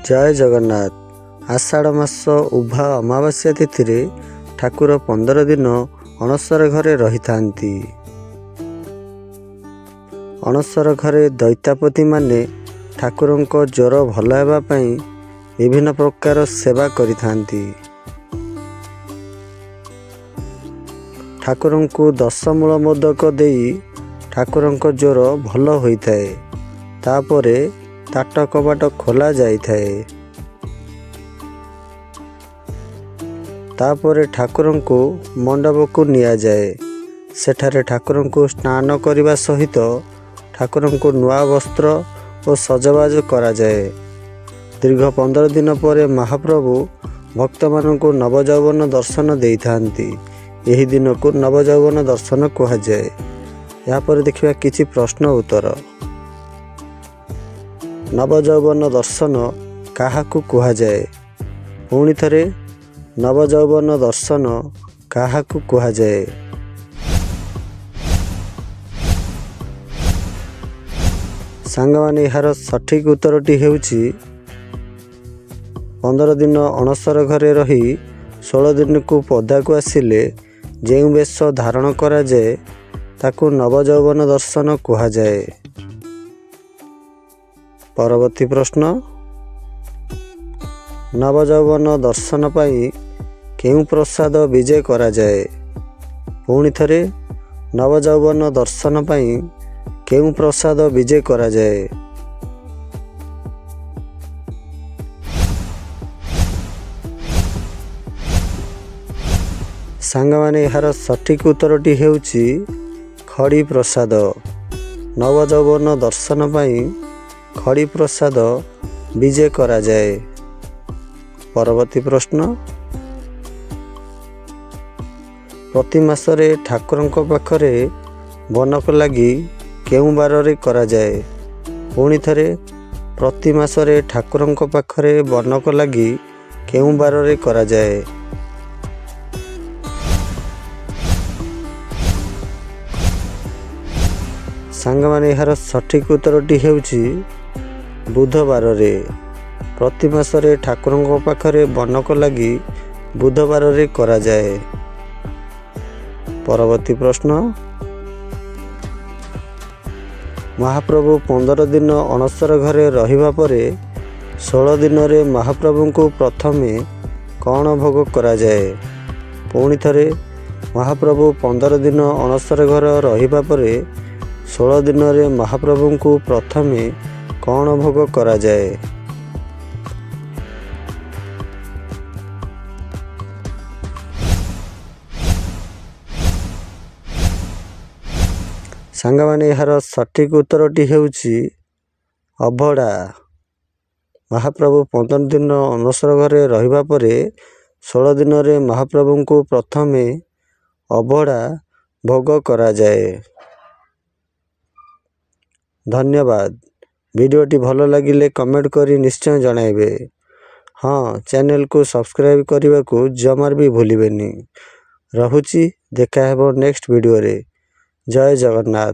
जय जगन्नाथ। आषाढ़ मास उभा अमावास्या तिथि ठाकुर 15 दिन अणसर घरे रही थांती। अणसर घरे दैतापति माने ठाकुरंको ज्वर भल हेबा पई विभिन्न प्रकार सेवा करिथांती। ठाकुरंको 10 मूल मोदक देई ठाकुरंको ज्वर भल होइथाए। तापरे ताट कबाट खोला जाइथाए। तापरे ठाकुरंको मंडप को निया जाए। सेठारे ठाकुरंको स्नान करने सहित ठाकुरंको नुआ वस्त्र और सजबाज करा जाए। दीर्घ 15 दिन पर महाप्रभु भक्त मानक नवजौवन दर्शन दे थांती। यही दिन को नवजौवन दर्शन कहा जाए। यहाँ पर देखिए किछि प्रश्न उत्तर। नवजौवन दर्शन काहाकू कहा जाए? पुणी थरे नवजौवन दर्शन काहाकू कहा जाए? सांगमाने यार सठिक उत्तरटी हेउछि 15 दिन अणसर घरे रही 16 दिन को पदा को आसिले जेउ बेश धारण करा जाए ताकू नवजौवन दर्शन कहा जाए। परवर्ती प्रश्न, नवजौवन दर्शन पाई केउ प्रसाद विजय करा जाए? पुणी थरे नवजौवन दर्शन पाई केउ प्रसाद विजय करा जाए? सांगमाने यार सठिक उत्तरटी हेउछि खड़ी प्रसाद। नवजौवन दर्शन पाई खड़ी प्रसाद विजय करा जाए। परवर्ती प्रश्न, प्रति मासरे ठाकुरंको पाखरे बनक लगी केउ बारे करा जाए? पुणी थरे प्रति मासरे ठाकुरंको पाखरे बनक लगी केउ बारे करा जाए? सांगमाने यार सठिक उत्तरटी हेउछि बुधवार रे। प्रति मासरे ठाकुरंको पाखरे बनक लगी बुधवार रे करा जाए। परवर्ती प्रश्न, महाप्रभु 15 दिन अणसर घरे रहिबा परे 16 दिन रे महाप्रभु को प्रथमे कौन भोग करा जाए? पुणी थरे महाप्रभु 15 दिन अणसर घर रहिबा परे 16 दिन रे महाप्रभु को प्रथमे कौन भोग करा जाए? सांगमाने यार सठिक उत्तरटी हेउछि अभड़ा। महाप्रभु 15 दिन अणसर घरे रहिबा परे 16 दिन रे महाप्रभु को प्रथमे अभड़ा भोग करा जाए। धन्यवाद। वीडियोटी भल लगिले कमेंट करी निश्चय जणाइबे। हाँ, चैनल को सब्सक्राइब करने को जमार भी भूलिबेनी। रहुछि, देखा हेबो नेक्स्ट वीडियो रे। जय जगन्नाथ।